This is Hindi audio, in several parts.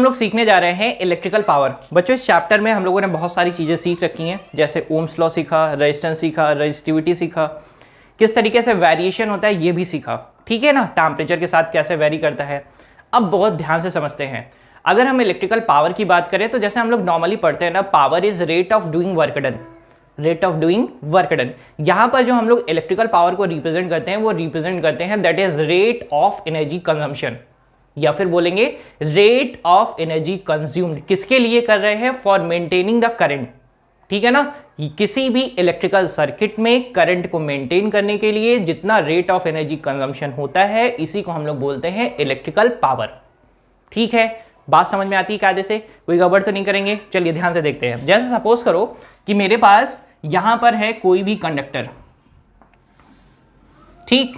लोग सीखने जा रहे हैं इलेक्ट्रिकल पावर। बच्चों इस चैप्टर में हम लोगों ने बहुत सारी चीज़ें सीख रखी हैं, जैसे ओम्स लॉ सीखा, रेजिस्टेंस सीखा, रेजिस्टिविटी सीखा, किस तरीके से वेरिएशन होता है ये भी सीखा, ठीक है ना, टेम्परेचर के साथ कैसे वेरी करता है। अब बहुत ध्यान से समझते हैं। अगर हम इलेक्ट्रिकल पावर की बात करें तो जैसे हम लोग नॉर्मली पढ़ते हैं ना, power is rate of doing work done, rate of doing work done. यहां पर जो हम लोग इलेक्ट्रिकल पावर को रिप्रेजेंट करते हैं वो रिप्रेजेंट करते हैं that is rate of energy consumption, या फिर बोलेंगे रेट ऑफ एनर्जी कंज्यूम्ड। किसके लिए कर रहे हैं? फॉर मेंटेनिंग द करंट, ठीक है ना। किसी भी इलेक्ट्रिकल सर्किट में करंट को मेंटेन करने के लिए जितना रेट ऑफ एनर्जी कंजम्पशन होता है इसी को हम लोग बोलते हैं इलेक्ट्रिकल पावर, ठीक है। बात समझ में आती है कायदे से, कोई गड़बड़ तो नहीं करेंगे। चलिए ध्यान से देखते हैं। जैसे सपोज करो कि मेरे पास यहां पर है कोई भी कंडक्टर, ठीक।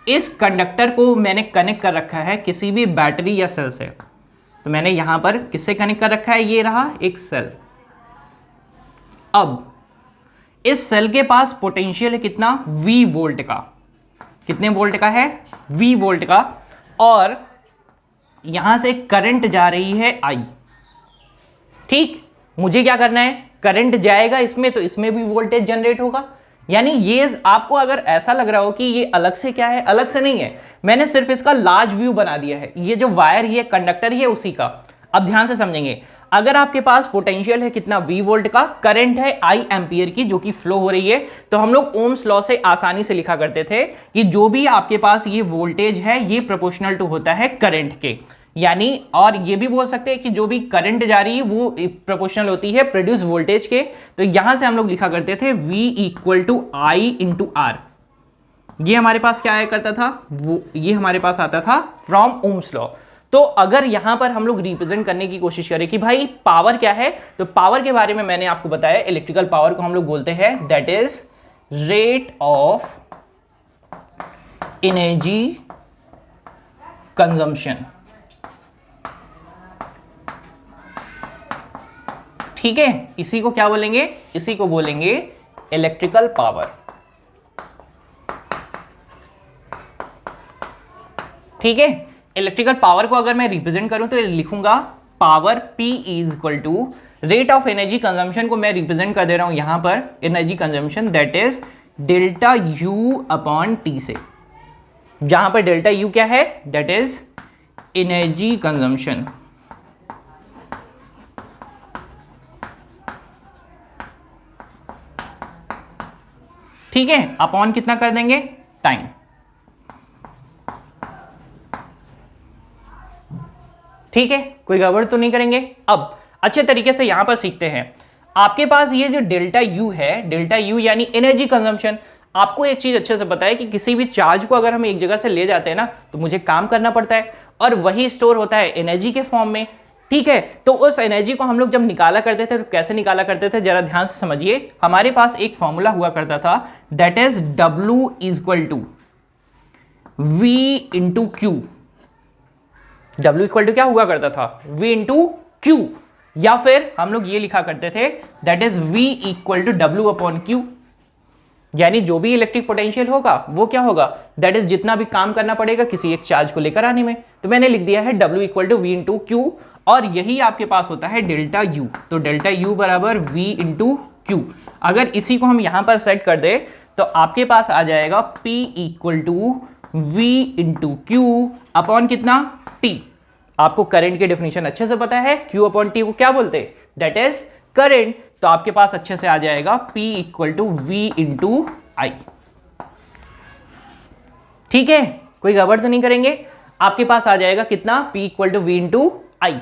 इस कंडक्टर को मैंने कनेक्ट कर रखा है किसी भी बैटरी या सेल से। तो मैंने यहां पर किससे कनेक्ट कर रखा है? ये रहा एक सेल। अब इस सेल के पास पोटेंशियल है कितना? V वोल्ट का। कितने वोल्ट का है? V वोल्ट का। और यहां से करंट जा रही है I, ठीक। मुझे क्या करना है? करंट जाएगा इसमें तो इसमें भी वोल्टेज जनरेट होगा। यानी ये आपको अगर ऐसा लग रहा हो कि ये अलग से क्या है, अलग से नहीं है, मैंने सिर्फ इसका लार्ज व्यू बना दिया है। ये जो वायर ये कंडक्टर ही है उसी का। अब ध्यान से समझेंगे। अगर आपके पास पोटेंशियल है कितना? V वोल्ट का, करंट है I एम्पियर की जो कि फ्लो हो रही है, तो हम लोग ओम्स लॉ से आसानी से लिखा करते थे कि जो भी आपके पास ये वोल्टेज है ये प्रोपोर्शनल टू होता है करंट के। यानी और ये भी बोल सकते हैं कि जो भी करंट जा रही है वो प्रोपोर्शनल होती है प्रोड्यूस वोल्टेज के। तो यहां से हम लोग लिखा करते थे V equal to I into R. ये हमारे पास क्या आया करता था? वो ये हमारे पास आता था फ्रॉम ओम्स लॉ। तो अगर यहां पर हम लोग रिप्रेजेंट करने की कोशिश करें कि भाई पावर क्या है, तो पावर के बारे में मैंने आपको बताया इलेक्ट्रिकल पावर को हम लोग बोलते हैं that is rate of energy consumption, ठीक है। इसी को क्या बोलेंगे? इसी को बोलेंगे इलेक्ट्रिकल पावर, ठीक है। इलेक्ट्रिकल पावर को अगर मैं रिप्रेजेंट करूं तो लिखूंगा power P is equal to rate of energy consumption को मैं रिप्रेजेंट कर दे रहा हूं यहां पर energy consumption that is delta U upon T से, जहां पर डेल्टा U क्या है? दैट इज एनर्जी कंजम्पशन, ठीक है। अपॉन कितना कर देंगे? टाइम, ठीक है। कोई गड़बड़ तो नहीं करेंगे। अब अच्छे तरीके से यहां पर सीखते हैं। आपके पास ये जो डेल्टा U है, डेल्टा U यानी एनर्जी कंजम्पशन। आपको एक चीज अच्छे से पता है कि किसी भी चार्ज को अगर हम एक जगह से ले जाते हैं ना तो मुझे काम करना पड़ता है और वही स्टोर होता है एनर्जी के फॉर्म में, ठीक है। तो उस एनर्जी को हम लोग जब निकाला करते थे तो कैसे निकाला करते थे? जरा ध्यान से समझिए। हमारे पास एक फॉर्मूला हुआ करता था that is W is equal to V into Q. W equal to क्या हुआ करता था? V into Q. या फिर हम लोग ये लिखा करते थे that is V equal to W upon Q. यानी जो भी इलेक्ट्रिक पोटेंशियल होगा वो क्या होगा? दैट इज जितना भी काम करना पड़ेगा किसी एक चार्ज को लेकर आने में। तो मैंने लिख दिया है W equal to V into Q, और यही आपके पास होता है डेल्टा U। तो डेल्टा U बराबर V इंटू क्यू। अगर इसी को हम यहां पर सेट कर दे तो आपके पास आ जाएगा P equal to V into Q upon कितना? T। आपको करंट की डेफिनेशन अच्छे से पता है, Q अपॉन T को क्या बोलते हैं? That is current. तो आपके पास अच्छे से आ जाएगा P equal to V into I, ठीक है। कोई गड़बड़ तो नहीं करेंगे। आपके पास आ जाएगा कितना? P equal to V into I।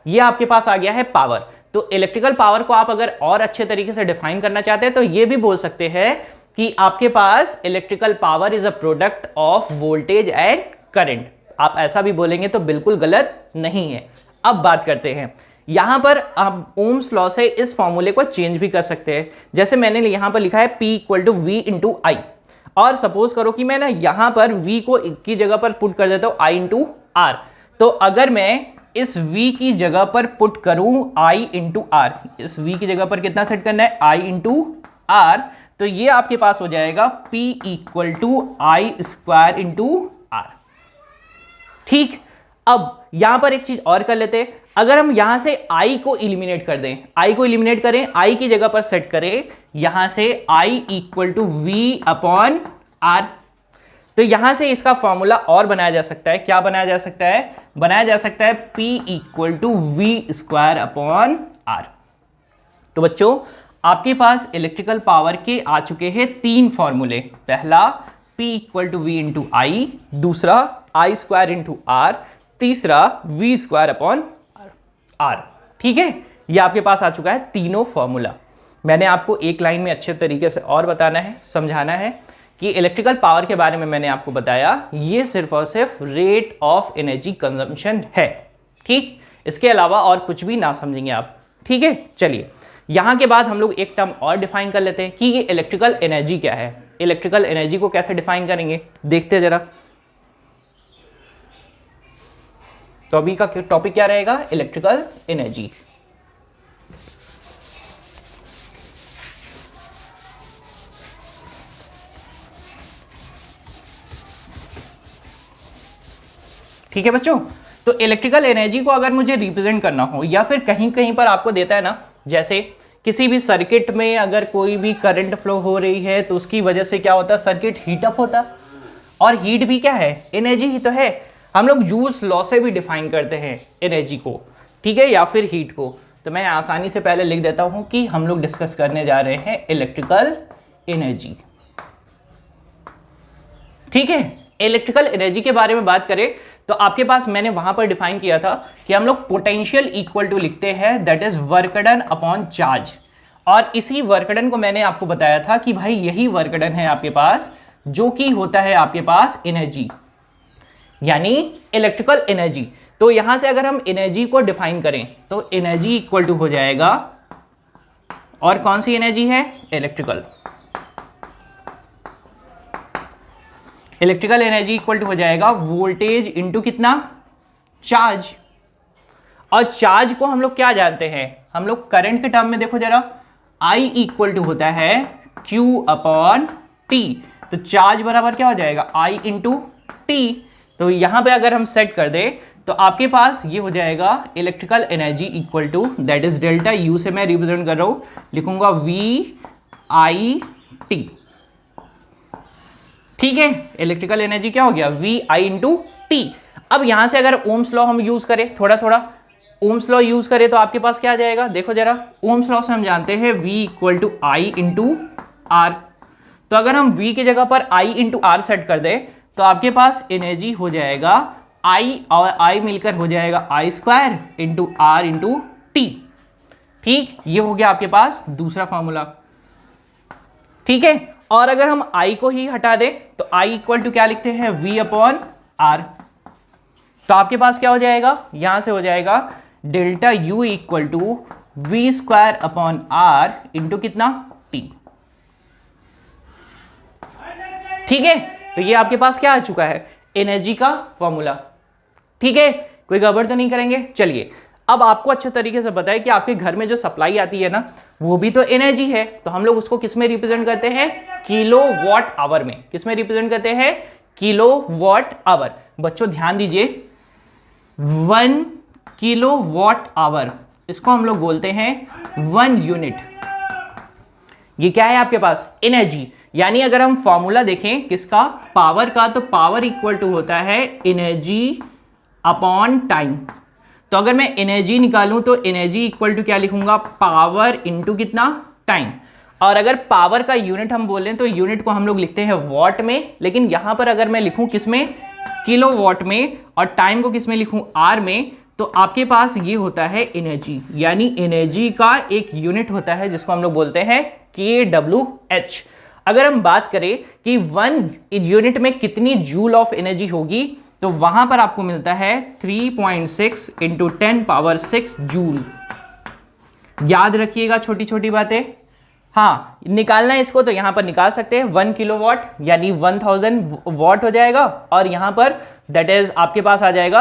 ये आपके पास आ गया है पावर। तो इलेक्ट्रिकल पावर को आप अगर और अच्छे तरीके से डिफाइन करना चाहते हैं तो ये भी बोल सकते हैं कि आपके पास electrical power is a product of voltage and current. आप ऐसा भी बोलेंगे तो बिल्कुल गलत नहीं है। अब बात करते हैं, यहां पर हम ओम्स लॉ से इस फॉर्मूले को चेंज भी कर सकते हैं। जैसे मैंने यहां पर लिखा है P equal to V into I, और सपोज करो कि मैं ना यहां पर V को की जगह पर पुट कर देता हूं I इंटू R। तो अगर मैं इस V की जगह पर पुट करूं I इंटू R, इस V की जगह पर कितना सेट करना है? I into R। तो ये आपके पास हो जाएगा P equal to I square into R, ठीक। अब यहां पर एक चीज और कर लेते हैं, अगर हम यहां से I को इलिमिनेट कर दें, I को इलिमिनेट करें, I की जगह पर सेट करें यहां से I equal to V upon R, तो यहां से इसका फॉर्मूला और बनाया जा सकता है। क्या बनाया जा सकता है? बनाया जा सकता है P equal to V square upon R. तो बच्चों आपके पास इलेक्ट्रिकल पावर के आ चुके हैं 3 फॉर्मूले। पहला P equal to V into I, दूसरा I स्क्वायर इंटू आर, तीसरा वी स्क्वायर अपॉन आर। ठीक है, ये आपके पास आ चुका है तीनों फॉर्मूला। मैंने आपको एक लाइन में अच्छे तरीके से और बताना है, समझाना है कि इलेक्ट्रिकल पावर के बारे में मैंने आपको बताया, ये सिर्फ और सिर्फ रेट ऑफ एनर्जी कंजम्पशन है। ठीक, इसके अलावा और कुछ भी ना समझेंगे आप। ठीक है, चलिए यहां के बाद हम लोग एक टर्म और डिफाइन कर लेते हैं कि ये इलेक्ट्रिकल एनर्जी क्या है। इलेक्ट्रिकल एनर्जी को कैसे डिफाइन करेंगे देखते हैं जरा। तो अभी का टॉपिक क्या रहेगा? Electrical energy. ठीक है बच्चों, तो इलेक्ट्रिकल एनर्जी को अगर मुझे रिप्रेजेंट करना हो या फिर कहीं कहीं पर आपको देता है ना, जैसे किसी भी सर्किट में अगर कोई भी करंट फ्लो हो रही है तो उसकी वजह से क्या होता है? सर्किट हीट अप होता है, और हीट भी क्या है? एनर्जी ही तो है। हम लोग जूल्स लॉ से भी डिफाइन करते हैं एनर्जी को, ठीक है, या फिर हीट को। तो मैं आसानी से पहले लिख देता हूं कि हम लोग डिस्कस करने जा रहे हैं इलेक्ट्रिकल एनर्जी। ठीक है, इलेक्ट्रिकल एनर्जी के बारे में बात करें तो आपके पास मैंने वहां पर डिफाइन किया था कि हम लोग पोटेंशियल इक्वल टू लिखते हैं, that is work done upon charge. और इसी वर्क डन को मैंने आपको बताया था कि भाई यही वर्क डन है आपके पास जो कि होता है आपके पास एनर्जी, यानी इलेक्ट्रिकल एनर्जी। तो यहां से अगर हम एनर्जी को डिफाइन करें तो एनर्जी इक्वल टू हो जाएगा, और कौन सी एनर्जी है? Electrical. Electrical energy equal to हो जाएगा वोल्टेज इंटू कितना? चार्ज। और चार्ज को हम लोग क्या जानते हैं? हम लोग करंट के टर्म में देखो जरा, I इक्वल टू होता है Q अपॉन T। तो चार्ज बराबर क्या हो जाएगा? I into T। तो यहां पे अगर हम सेट कर दे तो आपके पास ये हो जाएगा electrical energy equal to, that is delta U से मैं रिप्रेजेंट कर रहा हूं, लिखूंगा VIT। ठीक है, इलेक्ट्रिकल एनर्जी क्या हो गया? VI into T. अब यहां से अगर ओम्स लॉ हम यूज करें, थोड़ा थोड़ा ओम्स लॉ यूज करें तो आपके पास क्या आ जाएगा? देखो जरा, ओम्स लॉ से हम जानते हैं V equal to I into R. तो अगर हम V की जगह पर I इंटू आर सेट कर दे तो आपके पास एनर्जी हो जाएगा I और I मिलकर हो जाएगा I square into R into T. ठीक, ये हो गया आपके पास दूसरा फॉर्मूला। ठीक है, और अगर हम I को ही हटा दें तो I इक्वल टू क्या लिखते हैं? V upon R. तो आपके पास क्या हो जाएगा? यहां से हो जाएगा delta U equal to V square upon R into कितना? T। ठीक है, तो ये आपके पास क्या आ चुका है? एनर्जी का फॉर्मूला। ठीक है, कोई गड़बड़ तो नहीं करेंगे। चलिए, अब आपको अच्छे तरीके से पता है कि आपके घर में जो सप्लाई आती है ना, वो भी तो एनर्जी है। तो हम लोग उसको किस में रिप्रेजेंट करते हैं? किलो वॉट आवर में। किस में रिप्रेजेंट करते हैं? Kilowatt hour. बच्चों ध्यान दीजिए, 1 किलो वॉट आवर, इसको हम लोग बोलते हैं 1 यूनिट। ये क्या है आपके पास? एनर्जी। यानी अगर हम फॉर्मूला देखें किसका? पावर का, तो पावर इक्वल टू होता है एनर्जी अपॉन टाइम। तो अगर मैं एनर्जी निकालूं तो एनर्जी इक्वल टू क्या लिखूंगा? पावर इंटू कितना? टाइम। और अगर पावर का यूनिट हम बोलें तो यूनिट को हम लोग लिखते हैं वॉट में, लेकिन यहां पर अगर मैं लिखूं किस में? किलो वॉट में, और टाइम को किस में लिखूं? आर में, तो आपके पास ये होता है एनर्जी। यानी एनर्जी का एक यूनिट होता है जिसको हम लोग बोलते हैं kWh। अगर हम बात करें कि 1 यूनिट में कितनी जूल ऑफ एनर्जी होगी, तो वहां पर आपको मिलता है 3.6 इंटू 10 पावर 6 जूल। याद रखिएगा छोटी छोटी बातें। हाँ, निकालना है इसको तो यहां पर निकाल सकते हैं। 1 किलोवाट यानी 1000 वॉट हो जाएगा, और यहां पर दैट इज आपके पास आ जाएगा,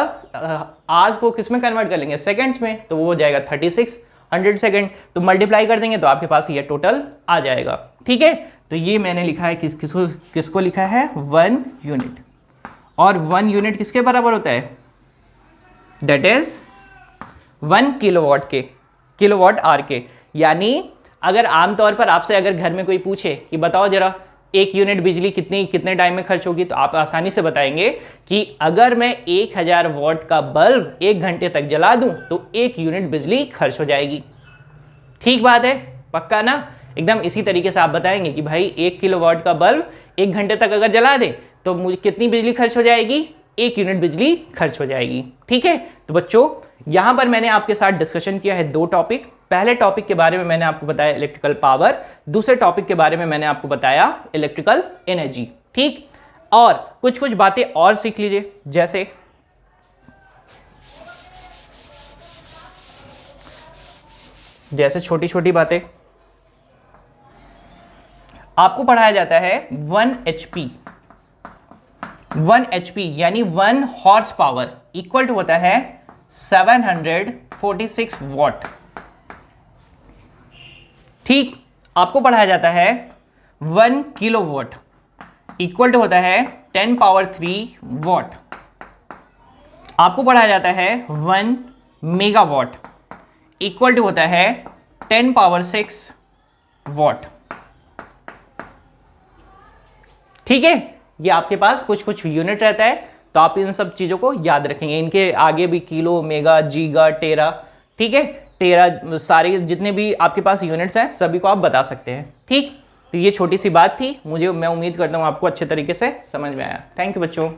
आज को किस में कन्वर्ट कर लेंगे? सेकंड्स में, तो वो हो जाएगा 3600 सेकंड। तो मल्टीप्लाई कर देंगे तो आपके पास ये टोटल आ जाएगा। ठीक है, तो ये मैंने लिखा है किसको लिखा है? 1 यूनिट। और 1 यूनिट किसके बराबर होता है? दैट इज 1 किलोवाट आर के। यानी अगर आमतौर पर आपसे अगर घर में कोई पूछे कि बताओ जरा 1 यूनिट बिजली कितने टाइम में खर्च होगी, तो आप आसानी से बताएंगे कि अगर मैं 1000 वॉट का बल्ब 1 घंटे तक जला दूं तो 1 यूनिट बिजली खर्च हो जाएगी। ठीक बात है, पक्का ना? एकदम इसी तरीके से आप बताएंगे कि भाई 1 किलोवाट का बल्ब 1 घंटे तक अगर जला दे तो मुझे कितनी बिजली खर्च हो जाएगी? 1 यूनिट बिजली खर्च हो जाएगी। ठीक है, तो बच्चों यहां पर मैंने आपके साथ डिस्कशन किया है 2 टॉपिक। पहले टॉपिक के बारे में मैंने आपको बताया इलेक्ट्रिकल पावर, दूसरे टॉपिक के बारे में मैंने आपको बताया इलेक्ट्रिकल एनर्जी। ठीक, और कुछ बातें और सीख लीजिए, जैसे छोटी छोटी बातें। आपको पढ़ाया जाता है 1 HP यानी 1 हॉर्स पावर इक्वल टू होता है 746 वॉट। ठीक, आपको पढ़ाया जाता है 1 किलोवाट इक्वल टू होता है 10 पावर 3 वॉट। आपको पढ़ाया जाता है 1 मेगावाट इक्वल टू होता है 10 पावर 6 वॉट। ठीक है, ये आपके पास कुछ यूनिट रहता है, तो आप इन सब चीजों को याद रखेंगे। इनके आगे भी किलो, मेगा, जीगा, टेरा, ठीक है, टेरा, सारे जितने भी आपके पास यूनिट्स हैं सभी को आप बता सकते हैं। ठीक, तो ये छोटी सी बात थी, मैं उम्मीद करता हूं आपको अच्छे तरीके से समझ में आया। थैंक यू बच्चों।